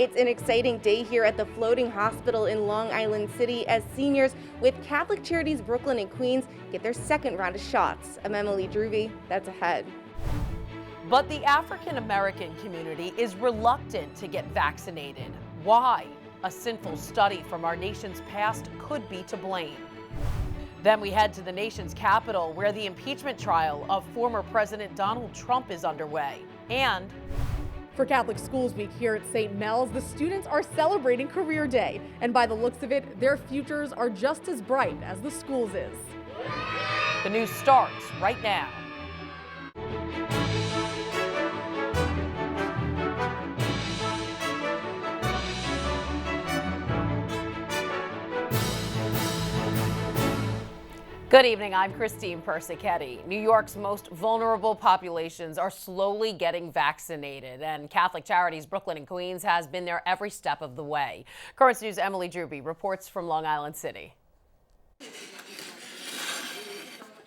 It's an exciting day here at the floating hospital in Long Island City as seniors with Catholic Charities Brooklyn and Queens get their second round of shots. I'm Emily Druvy. That's ahead. But the African American community is reluctant to get vaccinated. Why? A sinful study from our nation's past could be to blame. Then we head to the nation's capital, where the impeachment trial of former President Donald Trump is underway. And for Catholic Schools Week here at St. Mels, the students are celebrating Career Day. And by the looks of it, their futures are just as bright as the school's is. The news starts right now. Good evening, I'm Christine Persichetti. New York's most vulnerable populations are slowly getting vaccinated, and Catholic Charities Brooklyn and Queens has been there every step of the way. Currents News' Emily Druvy reports from Long Island City.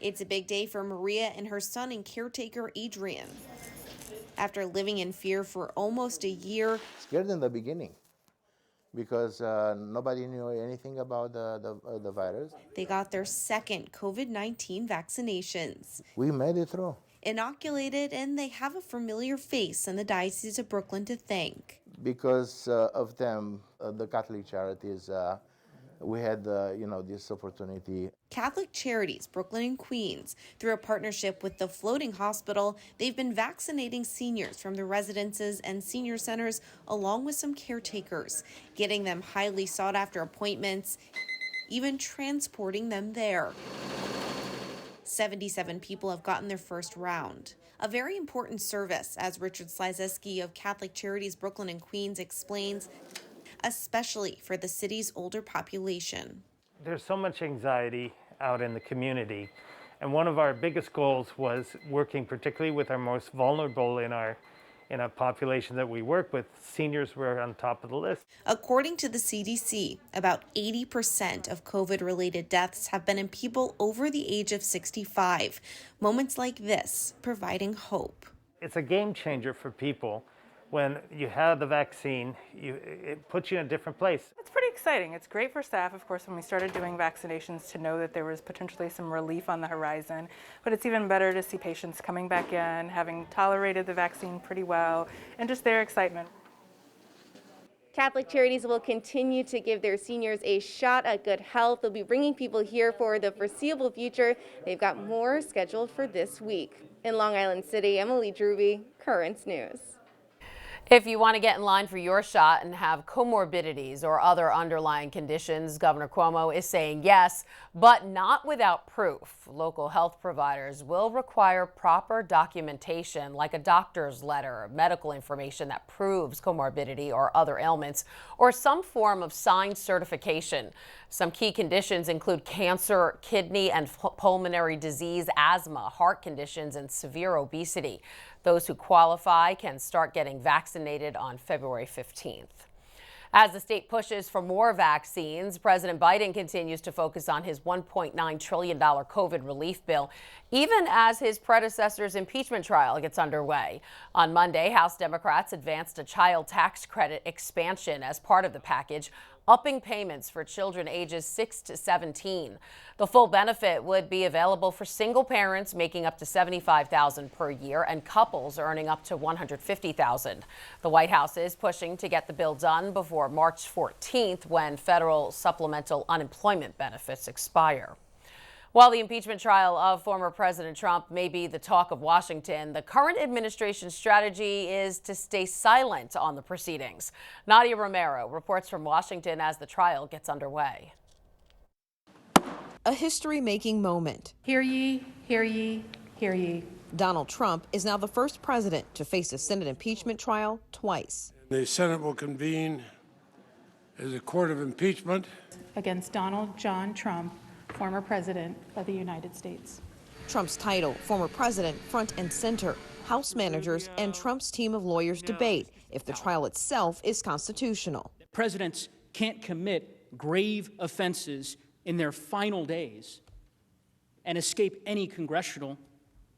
It's a big day for Maria and her son and caretaker Adrian. After living in fear for almost a year, scared in the beginning, because nobody knew anything about the virus. They got their second COVID-19 vaccinations. We made it through. Inoculated, and they have a familiar face in the Diocese of Brooklyn to thank. Because of them, the Catholic Charities, we had this opportunity. Catholic Charities Brooklyn and Queens, through a partnership with the floating hospital, they've been vaccinating seniors from the residences and senior centers along with some caretakers, getting them highly sought after appointments, even transporting them there. 77 people have gotten their first round. A very important service, as Richard Slizeski of Catholic Charities Brooklyn and Queens explains, especially for the city's older population. There's so much anxiety out in the community, and one of our biggest goals was working particularly with our most vulnerable in a population that we work with. Seniors were on top of the list. According to the CDC, about 80% of COVID-related deaths have been in people over the age of 65. Moments like this providing hope. It's a game changer for people. When you have the vaccine, it puts you in a different place. It's pretty exciting. It's great for staff, of course, when we started doing vaccinations to know that there was potentially some relief on the horizon. But it's even better to see patients coming back in, having tolerated the vaccine pretty well, and just their excitement. Catholic Charities will continue to give their seniors a shot at good health. They'll be bringing people here for the foreseeable future. They've got more scheduled for this week. In Long Island City, Emily Druvy, Currents News. If you want to get in line for your shot and have comorbidities or other underlying conditions, Governor Cuomo is saying yes, but not without proof. Local health providers will require proper documentation, like a doctor's letter, medical information that proves comorbidity or other ailments, or some form of signed certification. Some key conditions include cancer, kidney and pulmonary disease, asthma, heart conditions, and severe obesity. Those who qualify can start getting vaccinated on February 15th. As the state pushes for more vaccines, President Biden continues to focus on his $1.9 trillion COVID relief bill, even as his predecessor's impeachment trial gets underway. On Monday, House Democrats advanced a child tax credit expansion as part of the package, upping payments for children ages 6 to 17. The full benefit would be available for single parents making up to $75,000 per year and couples earning up to $150,000. The White House is pushing to get the bill done before March 14th, when federal supplemental unemployment benefits expire. While the impeachment trial of former President Trump may be the talk of Washington, the current administration's strategy is to stay silent on the proceedings. Nadia Romero reports from Washington as the trial gets underway. A history-making moment. Hear ye, hear ye, hear ye. Donald Trump is now the first president to face a Senate impeachment trial twice. The Senate will convene as a court of impeachment against Donald John Trump, former president of the United States. Trump's title, former president, front and center. House managers and Trump's team of lawyers debate if the trial itself is constitutional. Presidents can't commit grave offenses in their final days and escape any congressional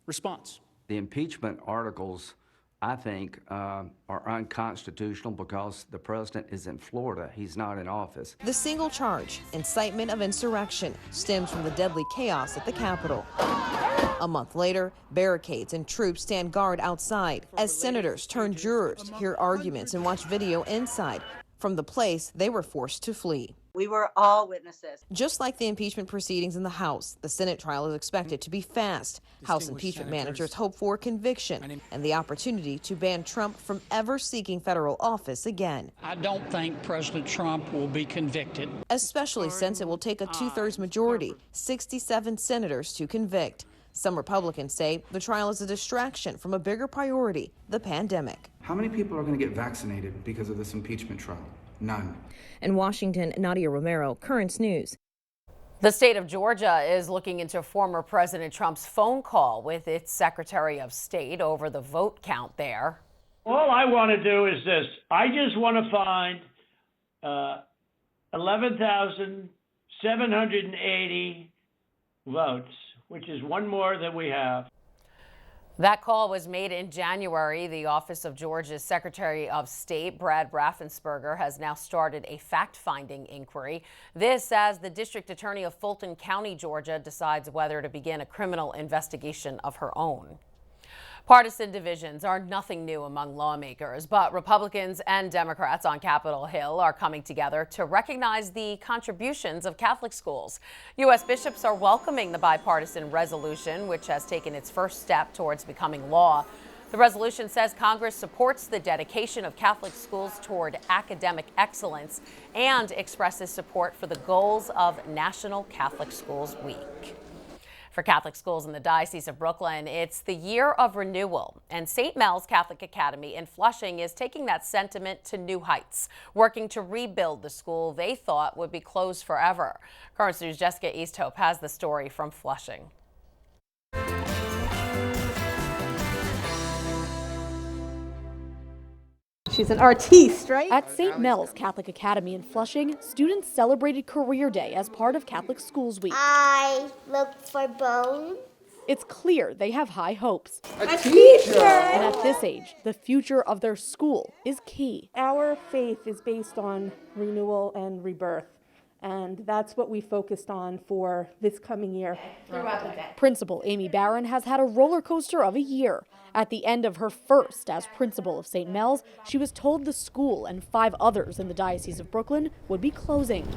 response. The impeachment articles I think, are unconstitutional because the president is in Florida. He's not in office. The single charge, incitement of insurrection, stems from the deadly chaos at the Capitol. A month later, barricades and troops stand guard outside as senators turn jurors, hear arguments, and watch video inside from the place they were forced to flee. We were all witnesses. Just like the impeachment proceedings in the House, the Senate trial is expected to be fast. House impeachment managers hope for conviction and the opportunity to ban Trump from ever seeking federal office again. I don't think President Trump will be convicted. Especially since it will take a two-thirds majority, 67 senators, to convict. Some Republicans say the trial is a distraction from a bigger priority, the pandemic. How many people are going to get vaccinated because of this impeachment trial? None. In Washington, Nadia Romero, Currents News. The state of Georgia is looking into former President Trump's phone call with its Secretary of State over the vote count there. All I want to do is this. I just want to find 11,780 votes, which is one more than we have. That call was made in January. The Office of Georgia's Secretary of State, Brad Raffensperger, has now started a fact-finding inquiry. This as the District Attorney of Fulton County, Georgia, decides whether to begin a criminal investigation of her own. Partisan divisions are nothing new among lawmakers, but Republicans and Democrats on Capitol Hill are coming together to recognize the contributions of Catholic schools. U.S. bishops are welcoming the bipartisan resolution, which has taken its first step towards becoming law. The resolution says Congress supports the dedication of Catholic schools toward academic excellence and expresses support for the goals of National Catholic Schools Week. For Catholic schools in the Diocese of Brooklyn, it's the year of renewal, and St. Mels Catholic Academy in Flushing is taking that sentiment to new heights, working to rebuild the school they thought would be closed forever. Currents News' Jessica Easthope has the story from Flushing. She's an artiste, right? At St. Mels Catholic Academy in Flushing, students celebrated Career Day as part of Catholic Schools Week. I looked for bones. It's clear they have high hopes. A teacher! And at this age, the future of their school is key. Our faith is based on renewal and rebirth. And that's what we focused on for this coming year. Principal Amy Barron has had a roller coaster of a year. At the end of her first as principal of St. Mels, she was told the school and 5 others in the Diocese of Brooklyn would be closing.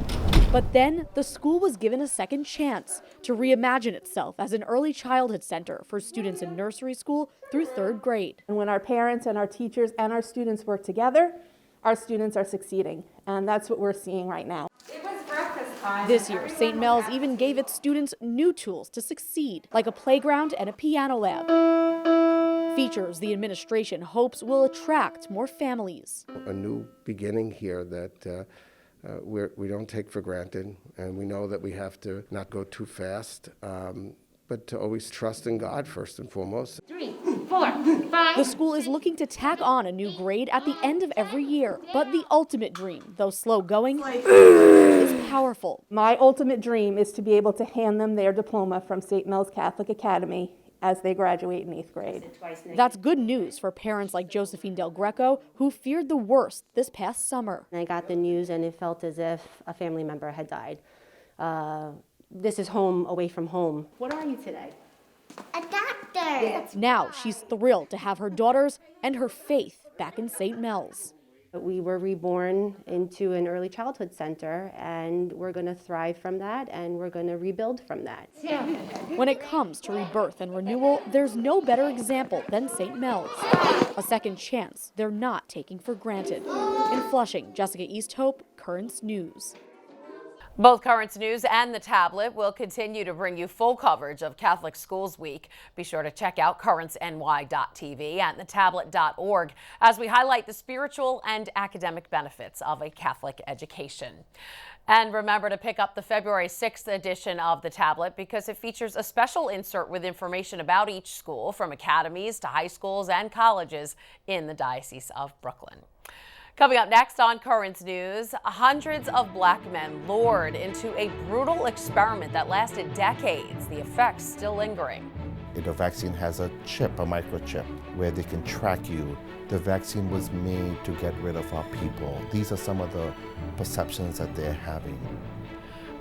But then the school was given a second chance to reimagine itself as an early childhood center for students in nursery school through 3rd grade. And when our parents and our teachers and our students work together, our students are succeeding. And that's what we're seeing right now. This year, St. Mels even gave its students new tools to succeed, like a playground and a piano lab. Features the administration hopes will attract more families. A new beginning here that we don't take for granted, and we know that we have to not go too fast, but to always trust in God first and foremost. 3, 4, 5. The school is looking to tack on a new grade at the end of every year, but the ultimate dream, though slow going, is powerful. My ultimate dream is to be able to hand them their diploma from St. Mels Catholic Academy as they graduate in 8th grade. That's good news for parents like Josephine Del Greco, who feared the worst this past summer. I got the news and it felt as if a family member had died. This is home away from home. What are you today? A doctor. Now she's thrilled to have her daughters and her faith back in St. Mels. We were reborn into an early childhood center, and we're going to thrive from that, and we're going to rebuild from that. When it comes to rebirth and renewal, there's no better example than St. Mels. A second chance they're not taking for granted. In Flushing, Jessica Easthope, Currents News. Both Currents News and The Tablet will continue to bring you full coverage of Catholic Schools Week. Be sure to check out currentsny.tv and thetablet.org as we highlight the spiritual and academic benefits of a Catholic education. And remember to pick up the February 6th edition of The Tablet because it features a special insert with information about each school, from academies to high schools and colleges in the Diocese of Brooklyn. Coming up next on Currents News, hundreds of black men lured into a brutal experiment that lasted decades, the effects still lingering. The vaccine has a chip, a microchip, where they can track you. The vaccine was made to get rid of our people. These are some of the perceptions that they're having.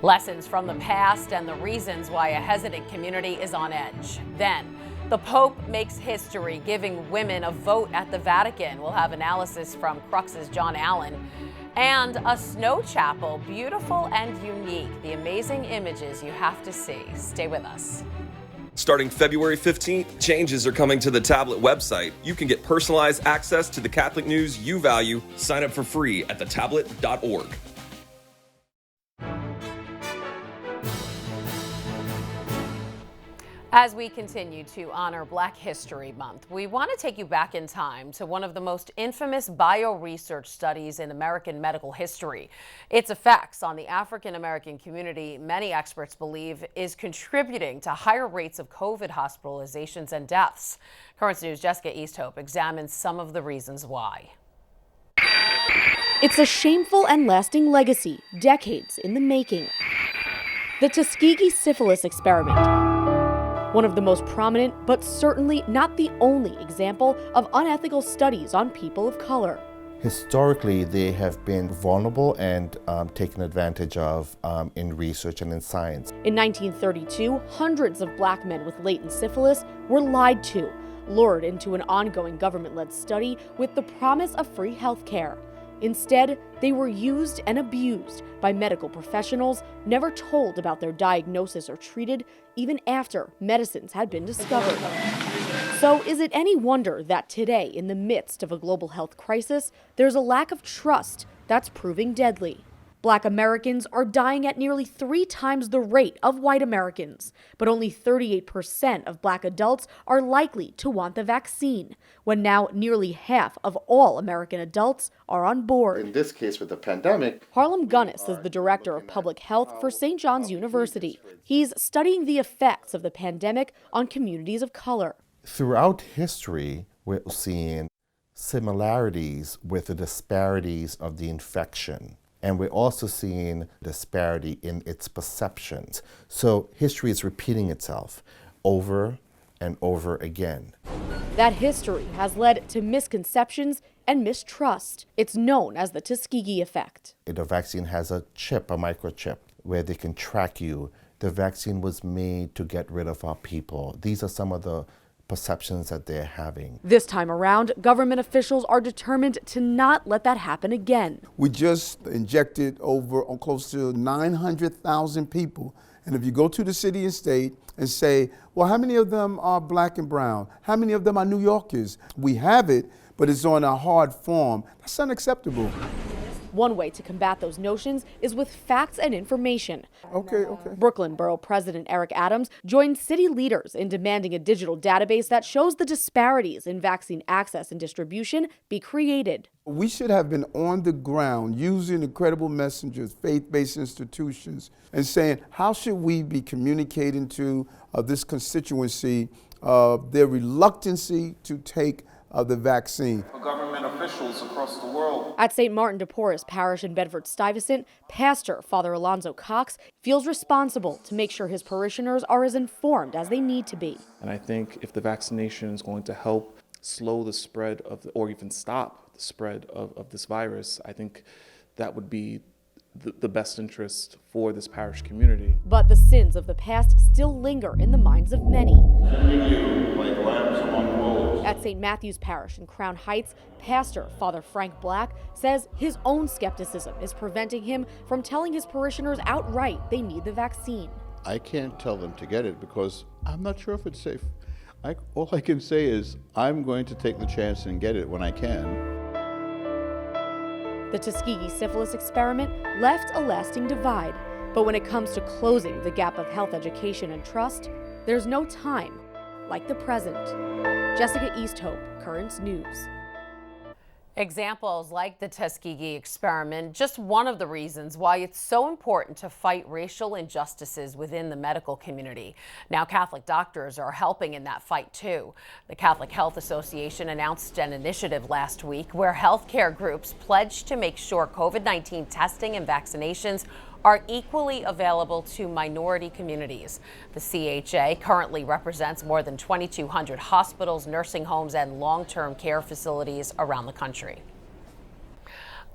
Lessons from the past and the reasons why a hesitant community is on edge. Then, the Pope makes history, giving women a vote at the Vatican. We'll have analysis from Crux's John Allen. And a snow chapel, beautiful and unique. The amazing images you have to see. Stay with us. Starting February 15th, changes are coming to the tablet website. You can get personalized access to the Catholic news you value. Sign up for free at thetablet.org. As we continue to honor Black History Month, we want to take you back in time to one of the most infamous bioresearch studies in American medical history. Its effects on the African American community, many experts believe, is contributing to higher rates of COVID hospitalizations and deaths. Currents News' Jessica Easthope examines some of the reasons why. It's a shameful and lasting legacy, decades in the making. The Tuskegee syphilis experiment. One of the most prominent, but certainly not the only example of unethical studies on people of color. Historically, they have been vulnerable and taken advantage of in research and in science. In 1932, hundreds of Black men with latent syphilis were lied to, lured into an ongoing government-led study with the promise of free health care. Instead, they were used and abused by medical professionals, never told about their diagnosis or treated, even after medicines had been discovered. So is it any wonder that today, in the midst of a global health crisis, there's a lack of trust that's proving deadly? Black Americans are dying at nearly 3 times the rate of white Americans, but only 38% of Black adults are likely to want the vaccine, when now nearly half of all American adults are on board. In this case, with the pandemic, Harlem Gunnis is the director of public health for St. John's University. He's studying the effects of the pandemic on communities of color. throughout history, we're seeing similarities with the disparities of the infection. And we're also seeing disparity in its perceptions. So history is repeating itself over and over again. That history has led to misconceptions and mistrust. It's known as the Tuskegee Effect. The vaccine has a chip, a microchip, where they can track you. The vaccine was made to get rid of our people. These are some of the perceptions that they're having. This time around, government officials are determined to not let that happen again. We just injected over close to 900,000 people. And if you go to the city and state and say, well, how many of them are black and brown? How many of them are New Yorkers? We have it, but it's on a hard form. That's unacceptable. One way to combat those notions is with facts and information. Okay. Brooklyn Borough President Eric Adams joined city leaders in demanding a digital database that shows the disparities in vaccine access and distribution be created. We should have been on the ground using incredible messengers, faith-based institutions, and saying, how should we be communicating to this constituency their reluctancy to take the vaccine. For government officials across the world. At St. Martin de Porres Parish in Bedford-Stuyvesant, Pastor Father Alonzo Cox feels responsible to make sure his parishioners are as informed as they need to be. And I think if the vaccination is going to help slow the spread of, or even stop the spread of this virus, I think that would be the best interest for this parish community. But the sins of the past still linger in the minds of many. Like lambs among wolves. At St. Matthew's Parish in Crown Heights, Pastor Father Frank Black says his own skepticism is preventing him from telling his parishioners outright they need the vaccine. I can't tell them to get it because I'm not sure if it's safe. All I can say is I'm going to take the chance and get it when I can. The Tuskegee syphilis experiment left a lasting divide, but when it comes to closing the gap of health education and trust, there's no time like the present. Jessica Easthope, Currents News. Examples like the Tuskegee experiment, just one of the reasons why it's so important to fight racial injustices within the medical community. Now, Catholic doctors are helping in that fight too. The Catholic Health Association announced an initiative last week where healthcare groups pledged to make sure COVID-19 testing and vaccinations are equally available to minority communities. The CHA currently represents more than 2,200 hospitals, nursing homes, and long-term care facilities around the country.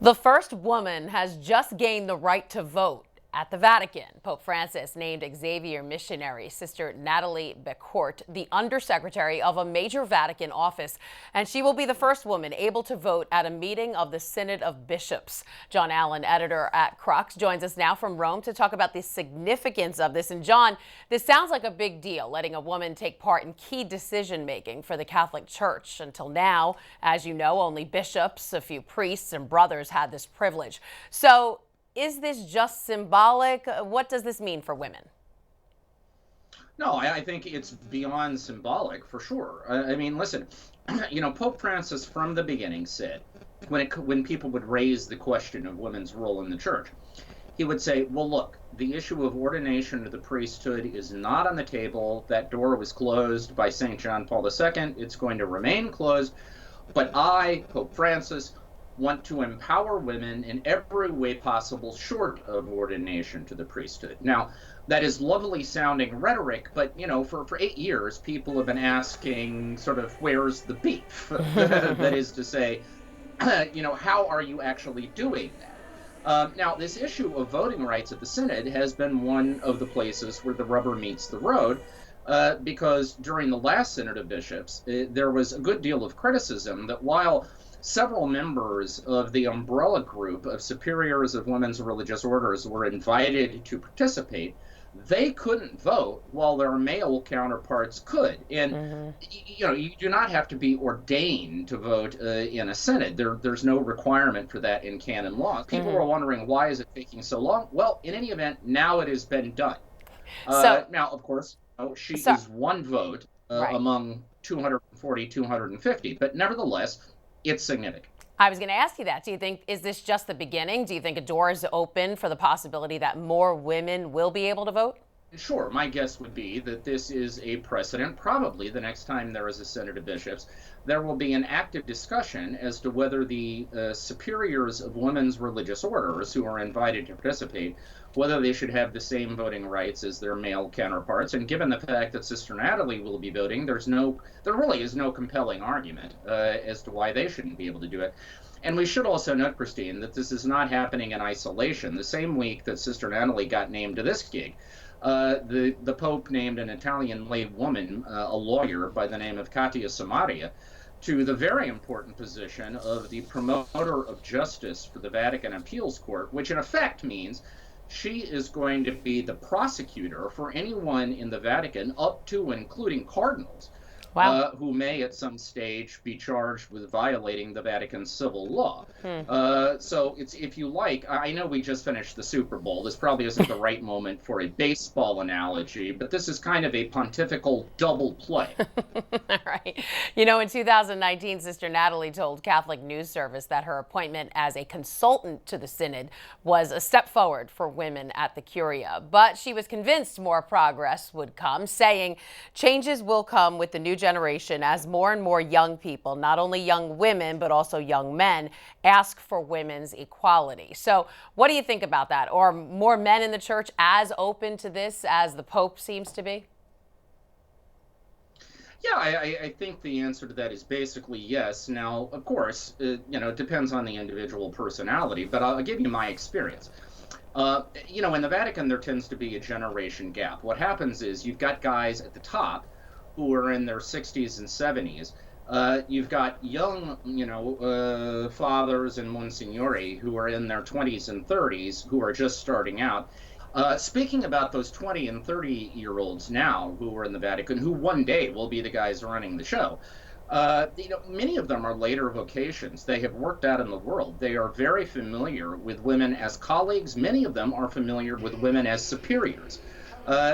The first woman has just gained the right to vote at the Vatican. Pope Francis named Xavier missionary Sister Natalie Becourt the undersecretary of a major Vatican office, and she will be the first woman able to vote at a meeting of the Synod of Bishops. John Allen, editor at Crux, joins us now from Rome to talk about the significance of this. And John, this sounds like a big deal, letting a woman take part in key decision-making for the Catholic Church. Until now, as you know, only bishops, a few priests, and brothers had this privilege. So, is this just symbolic? What does this mean for women? No, I think it's beyond symbolic, for sure. I mean, listen, Pope Francis from the beginning said, when people would raise the question of women's role in the church, he would say, well, look, the issue of ordination to the priesthood is not on the table. That door was closed by St. John Paul II. It's going to remain closed. But I, Pope Francis, want to empower women in every way possible short of ordination to the priesthood. Now, that is lovely sounding rhetoric, but, for 8 years, people have been asking sort of, where's the beef? That is to say, how are you actually doing that? Now, this issue of voting rights at the Synod has been one of the places where the rubber meets the road, because during the last Synod of Bishops, there was a good deal of criticism that while several members of the umbrella group of superiors of women's religious orders were invited to participate, they couldn't vote while their male counterparts could. And, you do not have to be ordained to vote in a synod. There's no requirement for that in canon law. People were wondering, why is it taking so long? Well, in any event, now it has been done. Now, of course, she is one vote among 240, 250, but nevertheless, it's significant. I was going to ask you that. Do you think, is this just the beginning? Do you think a door is open for the possibility that more women will be able to vote? Sure. My guess would be that this is a precedent. Probably the next time there is a Synod of Bishops, there will be an active discussion as to whether the superiors of women's religious orders who are invited to participate, whether they should have the same voting rights as their male counterparts. And given the fact that Sister Natalie will be voting, there really is no compelling argument as to why they shouldn't be able to do it. And we should also note, Christine, that this is not happening in isolation. The same week that Sister Natalie got named to this gig, the Pope named an Italian lay woman, a lawyer by the name of Katia Samaria, to the very important position of the promoter of justice for the Vatican Appeals Court, which in effect means she is going to be the prosecutor for anyone in the Vatican, up to and including cardinals, who may at some stage be charged with violating the Vatican civil law. So it's, if you like, I know we just finished the Super Bowl. This probably isn't the right moment for a baseball analogy, but this is kind of a pontifical double play. Right. In 2019, Sister Natalie told Catholic News Service that her appointment as a consultant to the Synod was a step forward for women at the Curia. But she was convinced more progress would come, saying changes will come with the new generation as more and more young people, not only young women, but also young men, ask for women's equality. So what do you think about that? Are more men in the church as open to this as the Pope seems to be? Yeah, I think the answer to that is basically yes. Now, of course, it depends on the individual personality, but I'll give you my experience. In the Vatican, there tends to be a generation gap. What happens is you've got guys at the top who are in their 60s and 70s. You've got young, fathers and monsignori who are in their 20s and 30s who are just starting out. Speaking about those 20 and 30-year-olds now who are in the Vatican, who one day will be the guys running the show, many of them are later vocations. They have worked out in the world. They are very familiar with women as colleagues. Many of them are familiar with women as superiors.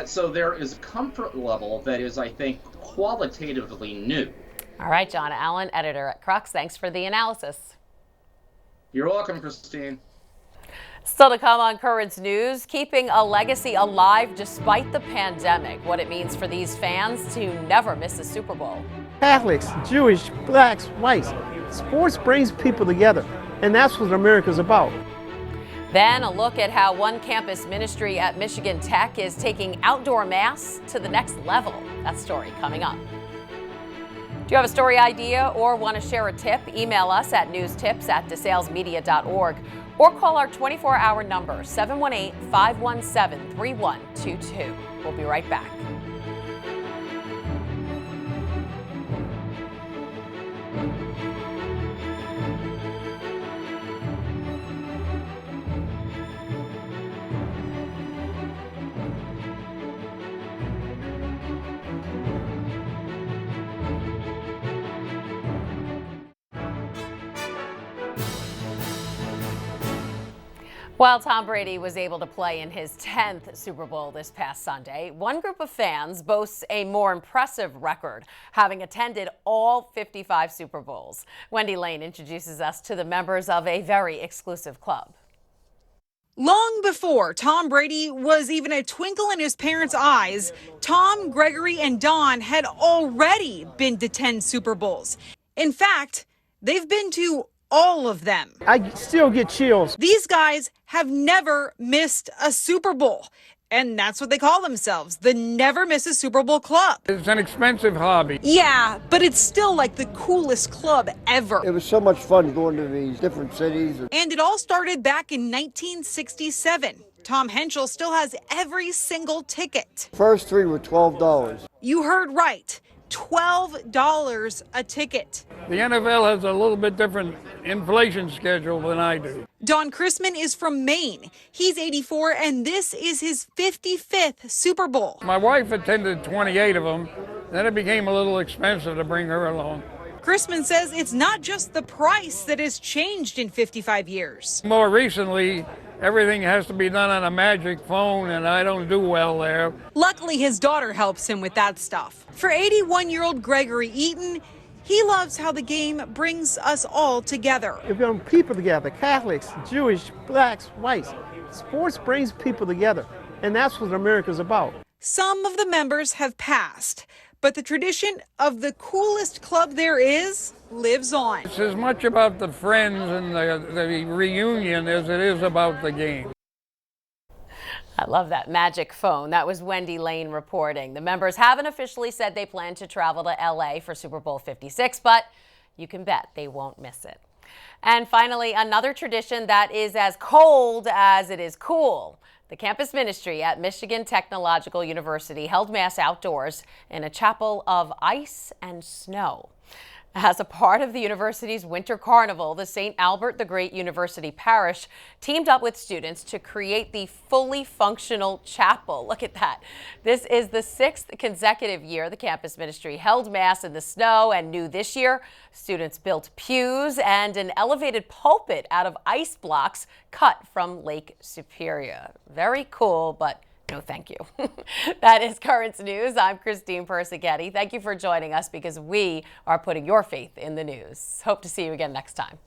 So there is a comfort level that is, I think, qualitatively new. All right, John Allen, editor at Crux. Thanks for the analysis. You're welcome, Christine. Still to come on Currents News, keeping a legacy alive despite the pandemic. What it means for these fans to never miss a Super Bowl. Catholics, Jewish, blacks, whites. Sports brings people together, and that's what America's about. Then a look at how one campus ministry at Michigan Tech is taking outdoor mass to the next level. That story coming up. Do you have a story idea or want to share a tip? Email us at newstips@desalesmedia.org or call our 24-hour number, 718-517-3122. We'll be right back. While Tom Brady was able to play in his 10th Super Bowl this past Sunday, one group of fans boasts a more impressive record, having attended all 55 Super Bowls. Wendy Lane introduces us to the members of a very exclusive club. Long before Tom Brady was even a twinkle in his parents' eyes, Tom, Gregory, and Don had already been to 10 Super Bowls. In fact, they've been to all of them. I still get chills. These guys have never missed a Super Bowl. And that's what they call themselves, the Never Miss a Super Bowl Club. It's an expensive hobby. Yeah, but it's still like the coolest club ever. It was so much fun going to these different cities. And it all started back in 1967. Tom Henschel still has every single ticket. First three were $12. You heard right, $12 a ticket. The NFL has a little bit different inflation schedule than I do. Don Chrisman is from Maine. He's 84, and this is his 55th Super Bowl. My wife attended 28 of them. Then it became a little expensive to bring her along. Chrisman says it's not just the price that has changed in 55 years. More recently, everything has to be done on a magic phone, and I don't do well there. Luckily, his daughter helps him with that stuff. For 81-year-old Gregory Eaton, he loves how the game brings us all together. It brings people together, Catholics, Jewish, blacks, whites. Sports brings people together, and that's what America's about. Some of the members have passed, but the tradition of the coolest club there is lives on. It's as much about the friends and the reunion as it is about the game. I love that magic phone. That was Wendy Lane reporting. The members haven't officially said they plan to travel to LA for Super Bowl 56, but you can bet they won't miss it. And finally, another tradition that is as cold as it is cool. The campus ministry at Michigan Technological University held mass outdoors in a chapel of ice and snow. As a part of the university's winter carnival, the St. Albert the Great University Parish teamed up with students to create the fully functional chapel. Look at that. This is the 6th consecutive year the campus ministry held mass in the snow, and new this year, students built pews and an elevated pulpit out of ice blocks cut from Lake Superior. Very cool, but no, thank you. That is Currents News. I'm Christine Persichetti. Thank you for joining us because we are putting your faith in the news. Hope to see you again next time.